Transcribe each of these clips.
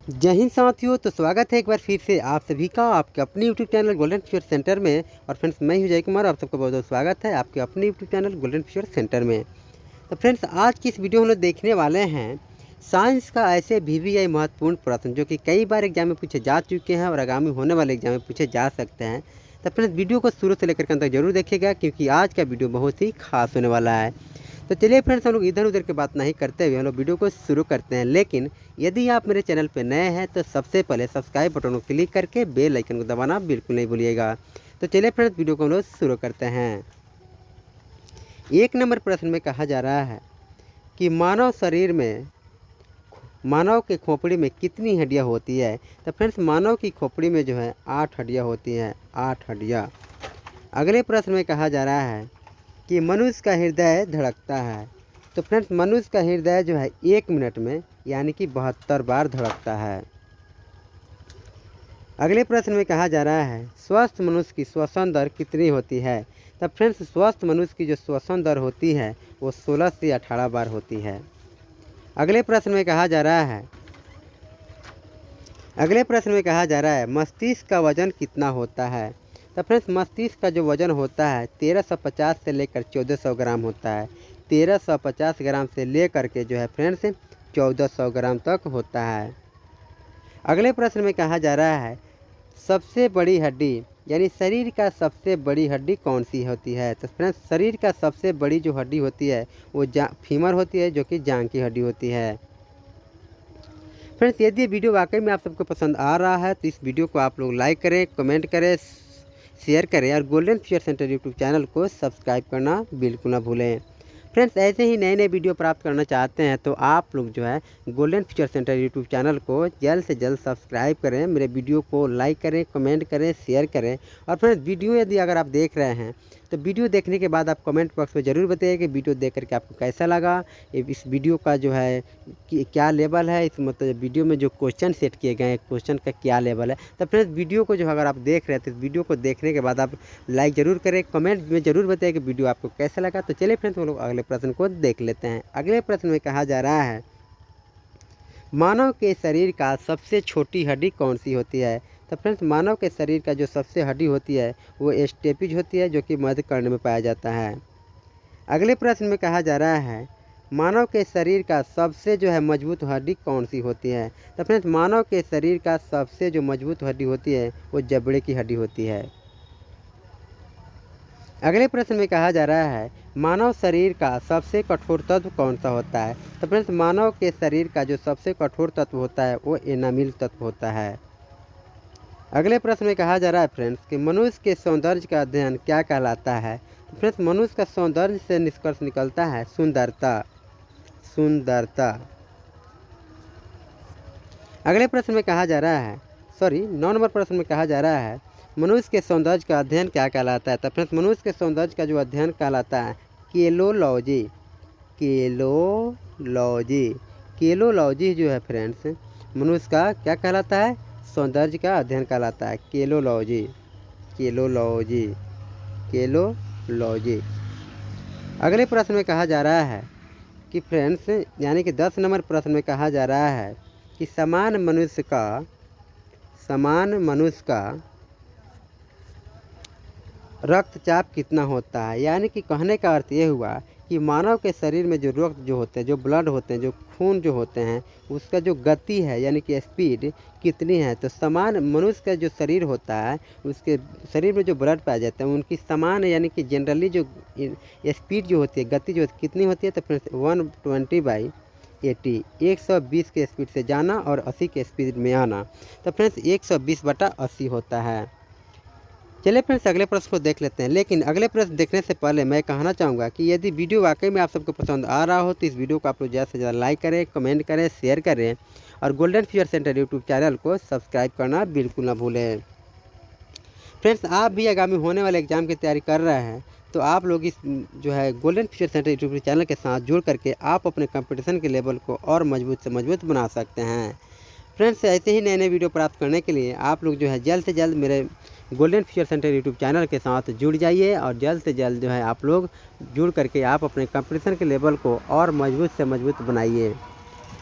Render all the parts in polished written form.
जय हिंद साथियों। तो स्वागत है एक बार फिर से आप सभी का आपके अपने YouTube channel golden future centre में। और फ्रेंड्स, मैं हूं जय कुमार। आप सबका बहुत बहुत स्वागत है आपके अपने YouTube channel golden future centre में। तो फ्रेंड्स, आज की इस वीडियो में हम लोग देखने वाले हैं साइंस का ऐसे VVI महत्वपूर्ण प्रश्न जो कि कई बार एग्जाम में पूछे जा चुके हैं और आगामी होने वाले एग्जाम में पूछे जा सकते हैं। तो फ्रेंड्स, वीडियो को शुरू से लेकर के अंत तक जरूर देखिएगा क्योंकि आज का वीडियो बहुत ही खास होने वाला है। तो चलिए फ्रेंड्स, हम लोग इधर उधर की बात नहीं करते हुए हम लोग वीडियो को शुरू करते हैं। लेकिन यदि आप मेरे चैनल पर नए हैं तो सबसे पहले सब्सक्राइब बटन को क्लिक करके बेल आइकन को दबाना बिल्कुल नहीं भूलिएगा। तो चलिए फ्रेंड्स, वीडियो को हम लोग शुरू करते हैं। 1 नंबर प्रश्न में कहा जा रहा है कि मानव शरीर में मानव के खोपड़ी में कितनी हड्डियां होती है। तो फ्रेंड्स, मानव की खोपड़ी में जो है 8 हड्डियां होती हैं, 8 हड्डियां। अगले प्रश्न में कहा जा रहा है कि मनुष्य का हृदय धड़कता है। तो फ्रेंड्स, मनुष्य का हृदय जो है 1 मिनट में यानी कि 72 बार धड़कता है। अगले प्रश्न में कहा जा रहा है स्वस्थ मनुष्य की श्वसन दर कितनी होती है। तब फ्रेंड्स, स्वस्थ मनुष्य की जो श्वसन दर होती है वो 16 से 18 बार होती है। अगले प्रश्न में कहा जा रहा है मस्तिष्क का वजन कितना होता है। तो फ्रेंड्स, मस्तिष्क का जो वजन होता है 1350 से लेकर 1400 ग्राम होता है। 1350 ग्राम से लेकर के जो है फ्रेंड्स 1400 ग्राम तक होता है। अगले प्रश्न में कहा जा रहा है सबसे बड़ी हड्डी यानी शरीर का सबसे बड़ी हड्डी कौन सी होती है। तो फ्रेंड्स, शरीर का सबसे बड़ी जो हड्डी होती है वो फीमर होती है, जो कि जांघ की हड्डी होती है। फ्रेंड्स, यदि वीडियो वाकई में आप सबको पसंद आ रहा है तो इस वीडियो को आप लोग लाइक करें, कमेंट करें, शेयर करें और golden future centre YouTube channel को सब्सक्राइब करना बिल्कुल ना भूलें। फ्रेंड्स, ऐसे ही नए नए वीडियो प्राप्त करना चाहते हैं तो आप लोग जो है golden future centre YouTube channel को जल्द से जल्द सब्सक्राइब करें, मेरे वीडियो को लाइक करें, कमेंट करें, शेयर करें। और फ्रेंड्स, वीडियो यदि अगर आप देख रहे हैं तो वीडियो देखने के बाद आप कमेंट बॉक्स में ज़रूर बताइए कि वीडियो देख करके आपको कैसा लगा। इस वीडियो का जो है क्या लेवल है, इस मतलब वीडियो में जो क्वेश्चन सेट किए गए हैं क्वेश्चन का क्या लेवल है। तो फ्रेंड्स, वीडियो को जो अगर आप देख रहे हैं तो इस वीडियो को देखने के बाद आप लाइक ज़रूर करें, कमेंट में ज़रूर बताइए कि वीडियो आपको कैसा लगा। तो चलिए फ्रेंड्स, हम लोग अगले प्रश्न को देख लेते हैं। अगले प्रश्न में कहा जा रहा है मानव के शरीर का सबसे छोटी हड्डी कौन सी होती है। तो फ्रेंड्स, मानव के शरीर का जो सबसे हड्डी होती है वो स्टेपिज होती है, जो कि मध्य कर्ण में पाया जाता है। अगले प्रश्न में कहा जा रहा है मानव के शरीर का सबसे जो है मजबूत हड्डी कौन सी होती है। तो फ्रेंड्स, मानव के शरीर का सबसे जो मजबूत हड्डी होती है वो जबड़े की हड्डी होती है। अगले प्रश्न में कहा जा रहा है मानव शरीर का सबसे कठोर तत्व कौन सा होता है। तो फ्रेंड्स, मानव के शरीर का जो सबसे कठोर तत्व होता है वो एनामिल तत्व होता है। अगले प्रश्न में कहा जा रहा है फ्रेंड्स कि मनुष्य के सौंदर्य का अध्ययन क्या कहलाता है। तो फ्रेंड्स, मनुष्य का सौंदर्य से निष्कर्ष निकलता है सुंदरता। सुंदरता। अगले प्रश्न में कहा जा रहा है 9 नंबर प्रश्न में कहा जा रहा है मनुष्य के सौंदर्य का अध्ययन क्या कहलाता है। तो फ्रेंड्स, मनुष्य के सौंदर्य का जो अध्ययन कहलाता है केलोलॉजी। केलोलॉजी। केलोलॉजी जो है फ्रेंड्स मनुष्य का क्या कहलाता है, सौंदर्य का अध्ययन कहलाता है केलोलॉजी। केलोलॉजी। केलोलॉजी। अगले प्रश्न में कहा जा रहा है कि फ्रेंड्स यानी कि 10 नंबर प्रश्न में कहा जा रहा है कि समान मनुष्य का रक्तचाप कितना होता है। यानी कि कहने का अर्थ ये हुआ कि मानव के शरीर में जो रक्त जो होते हैं, जो ब्लड होते हैं, जो खून जो होते हैं, उसका जो गति है यानी कि स्पीड कितनी है। तो समान मनुष्य का जो शरीर होता है उसके शरीर में जो ब्लड पाए जाते हैं उनकी समान यानी कि जनरली जो स्पीड जो होती है, गति जो कितनी होती है। तो फ्रेंड्स 120/80, 120 के स्पीड से जाना और 80 के स्पीड में आना। तो फ्रेंड्स 120/80 होता है। चलिए फ्रेंड्स, अगले प्रश्न को देख लेते हैं। लेकिन अगले प्रश्न देखने से पहले मैं कहना चाहूँगा कि यदि वीडियो वाकई में आप सबको पसंद आ रहा हो तो इस वीडियो को आप लोग ज़्यादा से ज़्यादा लाइक करें, कमेंट करें, शेयर करें और golden future centre YouTube channel को सब्सक्राइब करना बिल्कुल ना भूलें। फ्रेंड्स, आप भी आगामी होने वाले एग्जाम की तैयारी कर रहे हैं तो आप लोग इस जो है golden future centre YouTube channel के साथ जुड़ करके आप अपने कंपटीशन के लेवल को और मजबूत से मजबूत बना सकते हैं। फ्रेंड्स, ऐसे ही नए नए वीडियो प्राप्त करने के लिए आप लोग जो है जल्द से जल्द मेरे golden future centre YouTube channel के साथ जुड़ जाइए और जल्द से जल्द जो है आप लोग जुड़ करके आप अपने कंपटीशन के लेवल को और मजबूत से मजबूत बनाइए।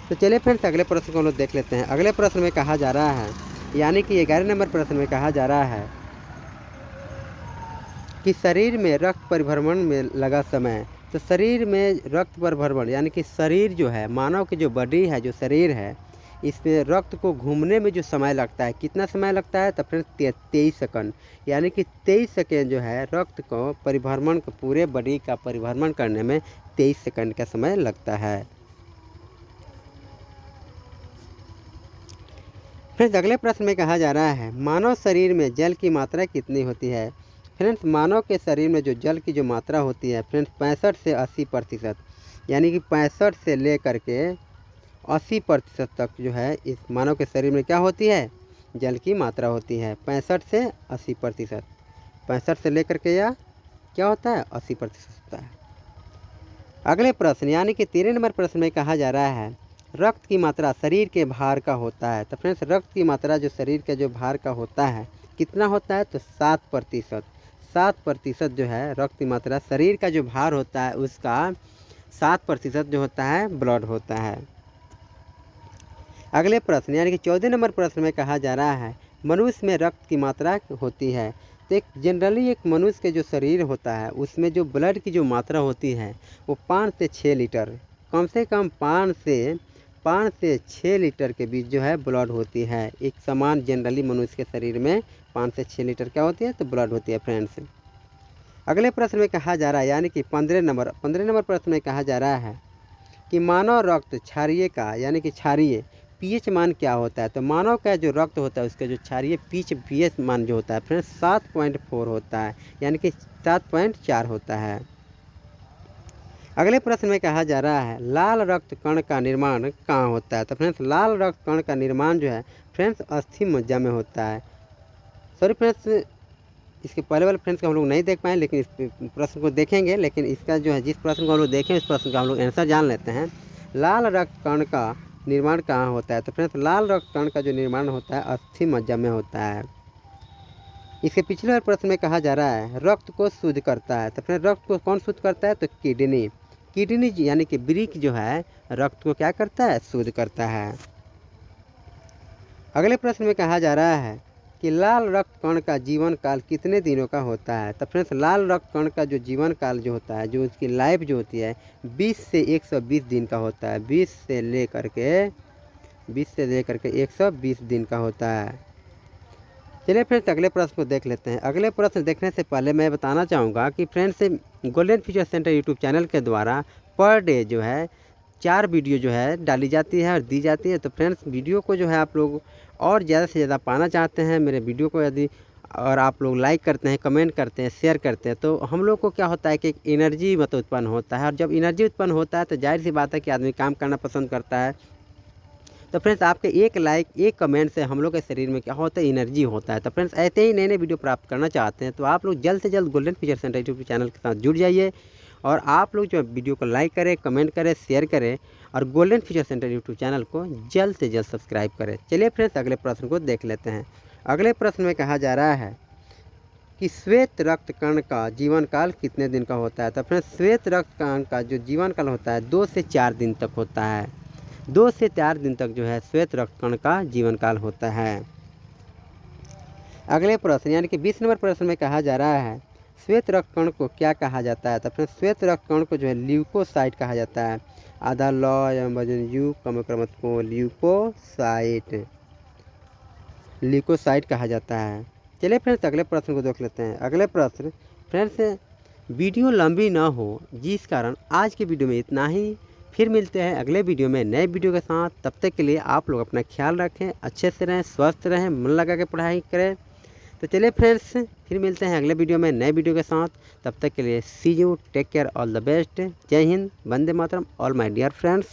तो चलिए फ्रेंड्स अगले प्रश्न को हम लोग देख लेते हैं। अगले प्रश्न में कहा जा रहा है, यानी कि 11 नंबर प्रश्न में कहा जा रहा है कि शरीर में रक्त परिभ्रमण में लगा समय। तो शरीर में रक्त परिभ्रमण यानी कि शरीर जो है, मानव की जो बॉडी है, जो शरीर है, इसमें रक्त को घूमने में जो समय लगता है, कितना समय लगता है? तो फ्रेंड्स 23 सेकंड, यानी कि 23 सेकंड जो है रक्त को परिभ्रमण को, पूरे बॉडी का परिभ्रमण करने में 23 सेकंड का समय लगता है। फ्रेंड्स अगले प्रश्न में कहा जा रहा है, मानव शरीर में जल की मात्रा कितनी होती है? फ्रेंड्स मानव के शरीर में जो जल की जो मात्रा होती है फ्रेंड्स 65 से 80%, यानी कि 65 से लेकर के 80% तक जो है इस मानव के शरीर में क्या होती है? जल की मात्रा होती है 65 से 80%। 65 से लेकर के या क्या होता है? 80% होता है। अगले प्रश्न यानी कि 13 नंबर प्रश्न में कहा जा रहा है, रक्त की मात्रा शरीर के भार का होता है। तो फ्रेंड्स रक्त की मात्रा जो शरीर के जो भार का होता है कितना होता है? तो 7%। 7% जो है रक्त की मात्रा शरीर का जो भार होता है उसका 7% जो होता है ब्लड होता है। अगले प्रश्न यानी कि 14 नंबर प्रश्न में कहा जा रहा है, मनुष्य में रक्त की मात्रा होती है। तो एक जनरली एक मनुष्य के जो शरीर होता है उसमें जो ब्लड की जो मात्रा होती है वो 5 से 6 लीटर, कम से कम 5 से 6 लीटर के बीच जो है ब्लड होती है। एक समान जनरली मनुष्य के शरीर में 5 से 6 लीटर क्या होती है? तो ब्लड होती है फ्रेंड्स। अगले प्रश्न में कहा जा रहा है यानी कि 15 नंबर प्रश्न में कहा जा रहा है कि मानव रक्त क्षारीय का, यानी कि क्षारीय पीएच मान क्या होता है? तो मानव का जो रक्त होता है उसका जो क्षारीय पीएच मान जो होता है फ्रेंड्स 7.4 होता है, यानी कि 7.4 होता है। अगले प्रश्न में कहा जा रहा है, लाल रक्त कण का निर्माण कहाँ होता है? तो फ्रेंड्स लाल रक्त कण का निर्माण जो है फ्रेंड्स अस्थि मज्जा में होता है। सॉरी फ्रेंड्स, इसके पहले वाले फ्रेंड्स को हम लोग नहीं देख पाए, लेकिन इस प्रश्न को देखेंगे। लेकिन इसका जो है जिस प्रश्न को हम लोग देखें इस प्रश्न का हम लोग आंसर जान लेते हैं। लाल रक्त कण का निर्माण कहाँ होता है? तो फ्रेंड्स लाल रक्त कण का जो निर्माण होता है अस्थि मज्जा में होता है। इसके पिछले वाले प्रश्न में कहा जा रहा है, रक्त को शुद्ध करता है। तो फ्रेंड्स रक्त को कौन शुद्ध करता है? तो किडनी यानी कि वृक्क जो है रक्त को क्या करता है? शुद्ध करता है। अगले प्रश्न में कहा जा रहा है कि लाल रक्त कण का जीवन काल कितने दिनों का होता है? तो फ्रेंड्स लाल रक्त कण का जो जीवन काल जो होता है, जो उसकी लाइफ जो होती है 20 से 120 दिन का होता है। 20 से लेकर के 120 दिन का होता है। चलिए फ्रेंड्स अगले प्रश्न को देख लेते हैं। अगले प्रश्न देखने से पहले मैं बताना चाहूँगा कि friends golden future centre YouTube channel के द्वारा पर डे जो है 4 वीडियो जो है डाली जाती है और दी जाती है। तो फ्रेंड्स वीडियो को जो है आप लोग और ज़्यादा से ज़्यादा पाना चाहते हैं मेरे वीडियो को, यदि और आप लोग लाइक करते हैं, कमेंट करते हैं, शेयर करते हैं, तो हम लोग को क्या होता है कि एक एनर्जी मतलब उत्पन्न होता है। और जब एनर्जी उत्पन्न होता है तो जाहिर सी बात है कि आदमी काम करना पसंद करता है। तो फ्रेंड्स आपके एक लाइक, एक कमेंट से हम लोग के शरीर में क्या होता है? एनर्जी होता है। तो फ्रेंड्स ऐसे ही नए नए वीडियो प्राप्त करना चाहते हैं तो आप लोग जल्द से जल्द golden future centre YouTube channel के साथ जुड़ जाइए और आप लोग जो वीडियो को लाइक करें, कमेंट करें, शेयर करें और golden future centre YouTube channel को जल्द से जल्द सब्सक्राइब करें। चलिए फ्रेंड्स अगले प्रश्न को देख लेते हैं। अगले प्रश्न में कहा जा रहा है कि श्वेत रक्त कण का जीवन काल कितने दिन का होता है? तो फ्रेंड्स श्वेत रक्त कण का जो जीवन काल होता है 2 से 4 दिन तक होता है। 2 से 4 दिन तक जो है श्वेत रक्त कण का जीवन काल होता है। अगले प्रश्न यानी कि 20 नंबर प्रश्न में कहा जा रहा है, श्वेत रक्त कण को क्या कहा जाता है? तो फिर श्वेत रक्त कण को जो है ल्यूकोसाइट कहा जाता है। आधा लॉ या वजन यू कम क्रमत को ल्यूकोसाइट कहा जाता है। चलिए फ्रेंड्स अगले प्रश्न को देख लेते हैं। अगले प्रश्न फ्रेंड्स वीडियो लंबी ना हो जिस कारण आज की वीडियो में इतना ही। फिर मिलते हैं अगले वीडियो में नए वीडियो के साथ। तब तक के लिए आप लोग अपना ख्याल रखें, अच्छे से रहें, स्वस्थ रहें, मन लगा के पढ़ाई करें। तो चलिए फ्रेंड्स फिर मिलते हैं अगले वीडियो में नए वीडियो के साथ। तब तक के लिए see you, take care, all the best. जय हिंद, वंदे मातरम, ऑल माय डियर फ्रेंड्स।